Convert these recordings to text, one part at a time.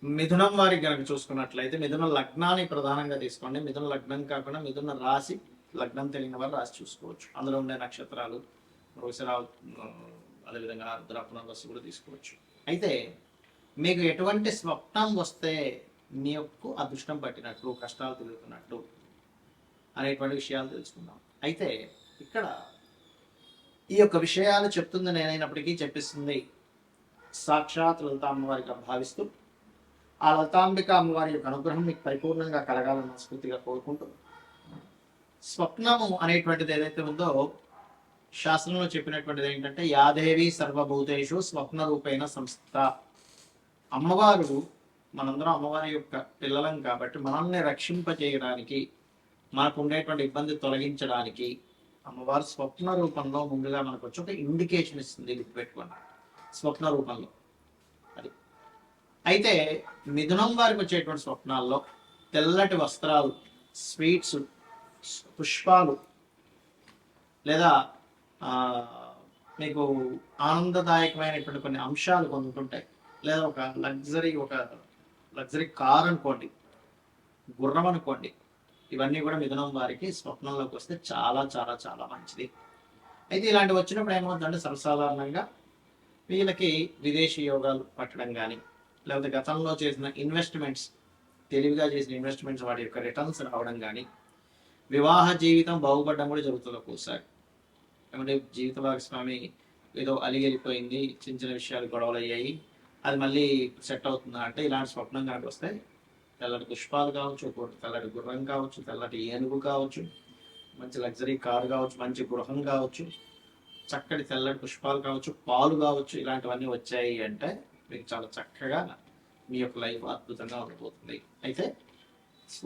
మిథునం వారికి కనుక చూసుకున్నట్లయితే మిథున లగ్నాన్ని ప్రధానంగా తీసుకోండి. మిథున లగ్నం కాకుండా మిథున రాశి, లగ్నం తెలియని వారు రాశి చూసుకోవచ్చు. అందులో ఉండే నక్షత్రాలు వృషరావు, అదేవిధంగా ఆరుద్ర పునర్వసు కూడా తీసుకోవచ్చు. అయితే మీకు ఎటువంటి స్వప్నం వస్తే మీ యొక్క అదృష్టం పట్టినట్లు, కష్టాలు తిరుగుతున్నట్లు అనేటువంటి విషయాలు తెలుసుకుందాం. అయితే ఇక్కడ ఈ యొక్క విషయాలు చెప్తుంది నేనైనప్పటికీ చెప్పిస్తుంది సాక్షాత్ లలిత అమ్మవారిగా భావిస్తూ, ఆ లలితాంబిక అమ్మవారి యొక్క అనుగ్రహం మీకు పరిపూర్ణంగా కలగాలని మనస్ఫూర్తిగా కోరుకుంటూ, స్వప్నము అనేటువంటిది ఏదైతే ఉందో శాస్త్రంలో చెప్పినటువంటిది ఏంటంటే, యాదేవి సర్వభూతేషు స్వప్న రూపేణ సంస్థ. అమ్మవారు, మనందరం అమ్మవారి యొక్క పిల్లలం కాబట్టి మనల్ని రక్షింపజేయడానికి, మనకు ఉండేటువంటి ఇబ్బంది తొలగించడానికి అమ్మవారు స్వప్న రూపంలో ముందుగా మనకు వచ్చి ఒక ఇండికేషన్ ఇస్తుంది. గుర్తుపెట్టుకోండి, స్వప్న రూపంలో అది. అయితే మిథునం వారికి వచ్చేటువంటి స్వప్నాల్లో తెల్లటి వస్త్రాలు, స్వీట్స్, పుష్పాలు, లేదా మీకు ఆనందదాయకమైనటువంటి కొన్ని అంశాలు కొంటుంటాయి. లేదా ఒక లగ్జరీ కార్ అనుకోండి, గుర్రం అనుకోండి, ఇవన్నీ కూడా మిథునం వారికి స్వప్నంలోకి వస్తే చాలా చాలా చాలా మంచిది. అయితే ఇలాంటివి వచ్చినప్పుడు ఏమవుతుందంటే సర్వసాధారణంగా వీళ్ళకి విదేశీ యోగాలు పట్టడం కానీ, లేకపోతే గతంలో చేసిన ఇన్వెస్ట్మెంట్స్, తెలివిగా చేసిన ఇన్వెస్ట్మెంట్స్ వాటి యొక్క రిటర్న్స్ రావడం కానీ, వివాహ జీవితం బాగుపడడం కూడా జరుగుతుంది ఒక్కోసారి. ఏమంటే జీవిత భాగస్వామి ఏదో అలిగెళ్ళిపోయింది, చిన్న చిన్న విషయాలు గొడవలు అయ్యాయి, అది మళ్ళీ సెట్ అవుతుందా అంటే ఇలాంటి స్వప్నం కనుక వస్తే, తెల్లటి పుష్పాలు కావచ్చు, తెల్లటి గుర్రం కావచ్చు, తెల్లటి ఏనుగు కావచ్చు, మంచి లగ్జరీ కారు కావచ్చు, మంచి గృహం కావచ్చు, చక్కటి తెల్లటి పుష్పాలు కావచ్చు, పాలు కావచ్చు, ఇలాంటివన్నీ వచ్చాయి అంటే మీకు చాలా చక్కగా మీ యొక్క లైఫ్ అద్భుతంగా ఉండిపోతుంది. అయితే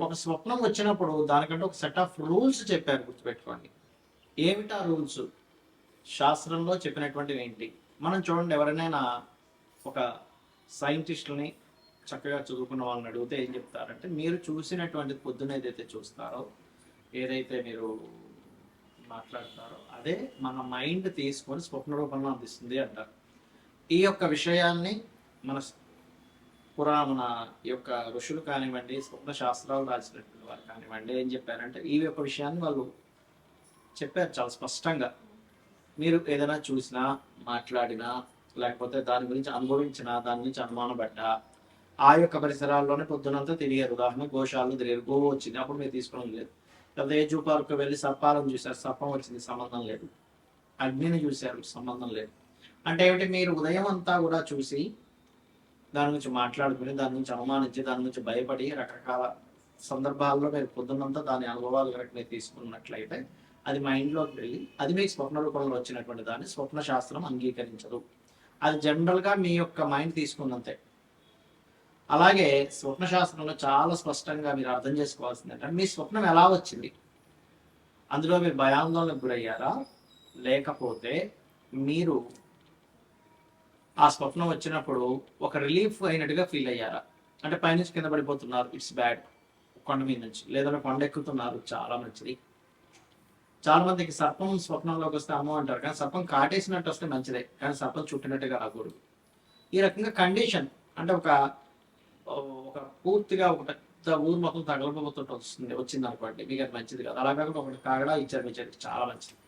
ఒక స్వప్నం వచ్చినప్పుడు దానికంటే ఒక సెట్ ఆఫ్ రూల్స్ చెప్పారు, గుర్తుపెట్టుకోండి. ఏమిటా రూల్స్? శాస్త్రంలో చెప్పినటువంటివి ఏంటి? మనం చూడండి, ఎవరైనా ఒక సైంటిస్టులని చక్కగా చదువుకున్న వాళ్ళని అడిగితే ఏం చెప్తారంటే, మీరు చూసినటువంటి పొద్దున ఏదైతే చూస్తారో, ఏదైతే మీరు మాట్లాడతారో అదే మన మైండ్ తీసుకొని స్వప్న రూపంలో అందిస్తుంది అంటారు. ఈ యొక్క విషయాన్ని మన మన యొక్క ఋషులు కానివ్వండి, స్వప్న శాస్త్రాలు రాసినటువంటి వారు కానివ్వండి, ఏం చెప్పారంటే ఈ యొక్క విషయాన్ని వాళ్ళు చెప్పారు చాలా స్పష్టంగా. మీరు ఏదైనా చూసినా, మాట్లాడినా, లేకపోతే దాని గురించి అనుభవించినా, దాని గురించి అనుమానపడ్డా, ఆ యొక్క పరిసరాల్లోనే పొద్దునంతా తిరిగారు. ఉదాహరణ గోశాలను తిరిగారు, గోవు వచ్చింది, అప్పుడు మీరు తీసుకోవడం లేదు. లేకపోతే ఏ జూ పార్కు వెళ్ళి సర్పాలను చూశారు, సర్పం వచ్చింది, సంబంధం లేదు. అగ్నిని చూశారు, సంబంధం లేదు. అంటే ఏమిటి? మీరు ఉదయం అంతా కూడా చూసి దాని గురించి మాట్లాడుకుని, దాని గురించి అనుమానించి, దాని గురించి భయపడి, రకరకాల సందర్భాల్లో మీరు పొద్దున్నంతా దాని అనుభవాలు కనుక మీరు తీసుకున్నట్లయితే అది మైండ్లోకి వెళ్ళి అది మీకు స్వప్న రూపంలో వచ్చినటువంటి దాన్ని స్వప్న శాస్త్రం అంగీకరించదు. అది జనరల్గా మీ యొక్క మైండ్ తీసుకున్నంతే. అలాగే స్వప్న శాస్త్రంలో చాలా స్పష్టంగా మీరు అర్థం చేసుకోవాల్సింది ఏంటంటే, మీ స్వప్నం ఎలా వచ్చింది, అందులో మీరు భయాందోళనకు గురయ్యారా, లేకపోతే మీరు ఆ స్వప్నం వచ్చినప్పుడు ఒక రిలీఫ్ అయినట్టుగా ఫీల్ అయ్యారా? అంటే పైనుంచి కింద పడిపోతున్నారు, ఇట్స్ బ్యాడ్, కొండ మీద నుంచి, లేదా కొండ ఎక్కుతున్నారు, చాలా మంచిది. చాలా మందికి సర్పం స్వప్నంలోకి వస్తే అమ్మ అంటారు, కానీ సర్పం కాటేసినట్టు వస్తే మంచిదే, కానీ సర్పం చుట్టినట్టుగా రాకూడదు. ఈ రకంగా కండిషన్ అంటే ఒక పూర్తిగా ఒక పెద్ద ఊరు మొత్తం తగలబోతుంటే వచ్చింది అనుకోండి, మీకు అది మంచిది కాదు. అలా కాకుండా ఒకటి కాగడా ఇచ్చారు, మీ చేతికి చాలా మంచిది.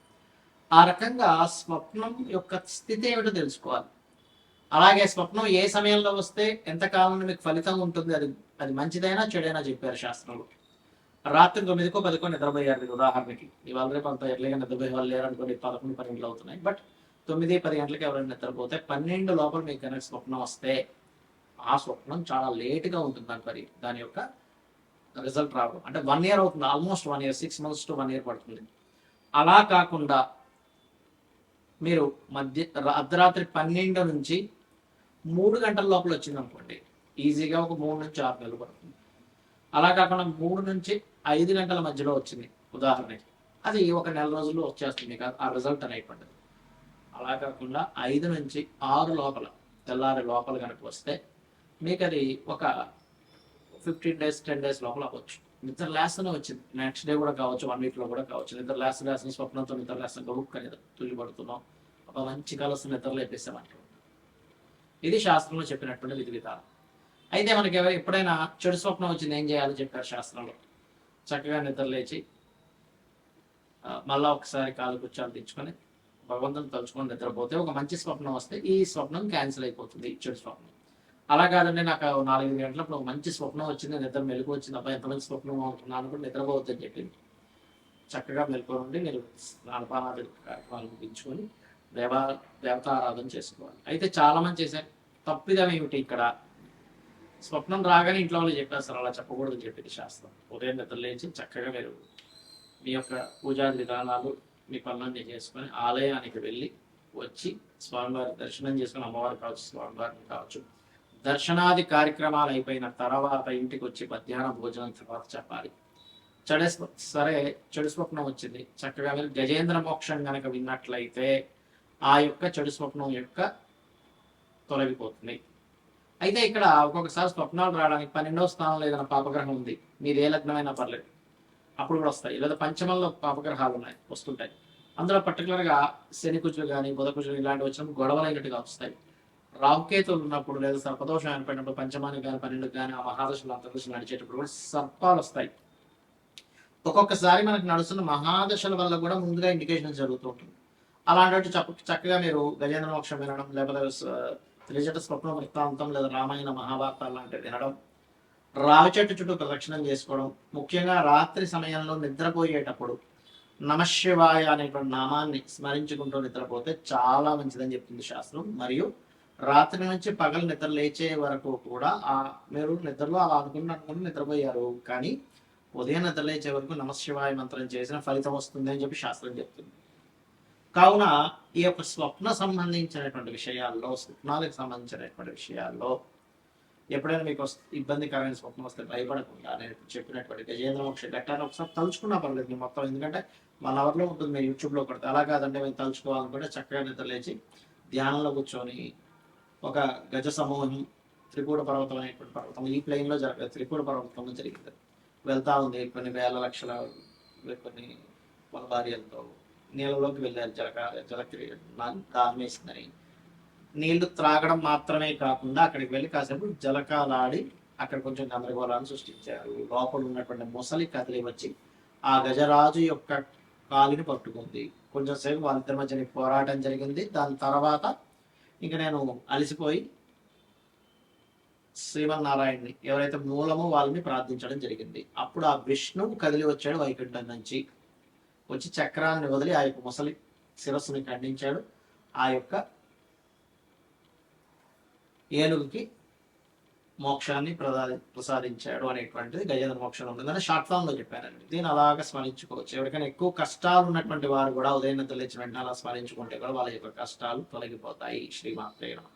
ఆ రకంగా స్వప్నం యొక్క స్థితి ఏమిటో తెలుసుకోవాలి. అలాగే స్వప్నం ఏ సమయంలో వస్తే ఎంతకాలం మీకు ఫలితం ఉంటుంది, అది మంచిదైనా చెడైనా చెప్పారు శాస్త్రంలో. రాత్రి 9కో 10కో నిద్రపోయారు మీరు ఉదాహరణకి. ఇవాళ రేపు అంత ఎర్లీగా నిద్రపోయే వాళ్ళు లేరు అనుకోండి, 11, 12 అవుతున్నాయి. బట్ 9, 10 గంటలకి ఎవరైనా నిద్రపోతే 12 లోపల మీకు కనుక స్వప్నం వస్తే ఆ స్వప్నం చాలా లేట్గా ఉంటుంది మరి దాని యొక్క రిజల్ట్ రావడం. అంటే 1 year అవుతుంది, almost 1 year, 6 months to 1 year పడుతుంది. అలా కాకుండా మీరు అర్ధరాత్రి 12 నుంచి 3 గంటల లోపల వచ్చింది అనుకోండి, ఈజీగా ఒక 3 నుంచి 6 నెలలు పడుతుంది. అలా కాకుండా 3 నుంచి 5 గంటల మధ్యలో వచ్చింది ఉదాహరణకి, అది ఒక నెల రోజుల్లో వచ్చేస్తుంది మీకు ఆ రిజల్ట్ అనేటువంటిది. అలా కాకుండా 5 నుంచి 6 లోపల, తెల్లారి లోపల కనుక వస్తే మీకు అది ఒక 15 days 10 days లోపల అవ్వచ్చు. నిద్ర లేస్తూనే వచ్చింది, నెక్స్ట్ డే కూడా కావచ్చు, 1 weekలో కూడా కావచ్చు. నిద్ర లేస్తున్న స్వప్నంతో నిద్ర లేస్తున్న గొప్ప తుల్లి పడుతున్నాం, ఒక మంచి కలసి నిద్ర లేపేసామంటారు. ఇది శాస్త్రంలో చెప్పినటువంటి విధి విధానం. అయితే మనకి ఎప్పుడైనా చెడు స్వప్నం వచ్చింది ఏం చేయాలో చెప్పారు శాస్త్రంలో. చక్కగా నిద్ర లేచి మళ్ళా ఒకసారి కాలు కూర్చొని తెచ్చుకొని భగవంతుని తలుచుకొని నిద్రపోతే ఒక మంచి స్వప్నం వస్తే ఈ స్వప్నం క్యాన్సిల్ అయిపోతుంది, చెడు స్వప్నం. అలా కాదండి, నాకు 4 గంటలప్పుడు ఒక మంచి స్వప్నం వచ్చింది, నిద్ర మెలకు వచ్చింది, అబ్బాయి ఎంత మంచి స్వప్నం అనుకున్నాను కూడా నిద్రపోవద్దని చెప్పి చక్కగా మెలుకోనండి. మీరు స్నానపానాది కార్యక్రమాలు ముగించుకొని దేవతారాధన చేసుకోవాలి. అయితే చాలా మంది చేశారు. తప్పిదం ఏమిటి ఇక్కడ? స్వప్నం రాగానే ఇంట్లో వాళ్ళు చెప్పేస్తారు, అలా చెప్పకూడదని చెప్పింది శాస్త్రం. ఉదయం నిద్ర లేచి చక్కగా మీరు మీ యొక్క పూజా విధానాలు మీ పనులన్నీ చేసుకొని ఆలయానికి వెళ్ళి వచ్చి స్వామివారి దర్శనం చేసుకుని, అమ్మవారు కావచ్చు స్వామివారిని కావచ్చు, దర్శనాది కార్యక్రమాలు అయిపోయిన తర్వాత ఇంటికి వచ్చి మధ్యాహ్నం భోజనం తర్వాత చెప్పాలి. సరే చెడు స్వప్నం వచ్చింది, చక్కగా మీరు గజేంద్ర మోక్షం కనుక విన్నట్లయితే ఆ యొక్క చెడు స్వప్నం యొక్క తొలగిపోతుంది. అయితే ఇక్కడ ఒక్కొక్కసారి స్వప్నాలు రావడానికి 12వ స్థానంలో ఏదైనా పాపగ్రహం ఉంది, మీది ఏ లగ్నమైనా పర్లేదు, అప్పుడు కూడా వస్తాయి. లేదా పంచమంలో పాపగ్రహాలు ఉన్నాయి, వస్తుంటాయి. అందులో పర్టికులర్గా శని కుజులు కానీ బుధ కుజులు ఇలాంటివి వచ్చినప్పుడు గొడవలైనట్టుగా వస్తాయి. రాహుకేతులు ఉన్నప్పుడు లేదా సర్పదోషం ఏర్పడినప్పుడు పంచమానికి కానీ 12కి కానీ ఆ మహాదశలు అంతర్దశలు నడిచేటప్పుడు కూడా సర్పాలు వస్తాయి. ఒక్కొక్కసారి మనకు నడుస్తున్న మహాదశల వల్ల కూడా ముందుగా ఇండికేషన్ జరుగుతూ ఉంటుంది. అలాంటి చక్కగా మీరు గజేంద్ర మోక్షం వినడం, లేకపోతే త్రిజట స్వప్న వృత్తాంతం లేదా రామాయణ మహాభారతాలు లాంటివి వినడం, రావి చెట్టు చుట్టూ ప్రదక్షిణం చేసుకోవడం, ముఖ్యంగా రాత్రి సమయంలో నిద్రపోయేటప్పుడు నమశివాయ అనేటువంటి నామాన్ని స్మరించుకుంటూ నిద్రపోతే చాలా మంచిదని చెప్తుంది శాస్త్రం. మరియు రాత్రి నుంచి పగలు నిద్ర లేచే వరకు కూడా మీరు నిద్రలో అలా అనుకుని నిద్రపోయారు, కానీ ఉదయం నిద్ర లేచే వరకు నమశివాయ మంత్రం చేసిన ఫలితం వస్తుంది అని చెప్పి శాస్త్రం చెప్తుంది. కావున ఈ యొక్క స్వప్న సంబంధించినటువంటి విషయాల్లో, స్వప్నాలకు సంబంధించినటువంటి విషయాల్లో ఎప్పుడైనా మీకు ఇబ్బందికరమైన స్వప్నం వస్తే భయపడకుండా నేను చెప్పినటువంటి గజేంద్ర మోక్ష ఘట్టాన్ని ఒకసారి తలుచుకున్నా పర్లేదు మీ మొత్తం, ఎందుకంటే 1 అవర్లో ఉంటుంది, మీరు యూట్యూబ్లో కొడితే. అలా కాదంటే మేము తలుచుకోవాలనుకుంటే చక్కగా నిద్ర లేచి ధ్యానంలో కూర్చొని ఒక గజ సమూహం త్రికూట పర్వతం అనేటువంటి పర్వతం ఈ ప్లేన్లో త్రికూట పర్వతంలో జరిగింది, వెళ్తా ఉంది. కొన్ని వేల లక్షల కొన్ని భార్యలతో నీళ్ళలోకి వెళ్ళారు, జలక్రియ దాహం వేసిందని. నీళ్లు త్రాగడం మాత్రమే కాకుండా అక్కడికి వెళ్ళి కాసేపు జలకాలాడి అక్కడ కొంచెం గందరగోళాన్ని సృష్టించారు. లోపల ఉన్నటువంటి ముసలి కదిలి వచ్చి ఆ గజరాజు యొక్క కాలిని పట్టుకుంది. కొంచెం సేపు వాళ్ళిద్దరి మధ్య పోరాటం జరిగింది. దాని తర్వాత ఇంక నేను అలసిపోయి శ్రీమన్నారాయణని ఎవరైతే మూలమో వాళ్ళని ప్రార్థించడం జరిగింది. అప్పుడు ఆ విష్ణువు కదిలి వచ్చాడు వైకుంఠం నుంచి, వచ్చి చక్రాన్ని వదిలి ఆ యొక్క ముసలి శిరస్సుని ఖండించాడు. ఆ యొక్క ఏనుగుకి మోక్షాన్ని ప్రసాదించాడు అనేటువంటిది గజేంద్ర మోక్షం ఉంటుందని షార్ట్ ఫామ్ లో చెప్పానండి. దీన్ని అలాగా స్మరించుకోవచ్చు. ఎవరికైనా ఎక్కువ కష్టాలు ఉన్నటువంటి వారు కూడా ఉదయం నిద్ర లేచి వెంటనే అలా స్మరించుకుంటే కూడా వాళ్ళ యొక్క కష్టాలు తొలగిపోతాయి. శ్రీమాత్రే నమః.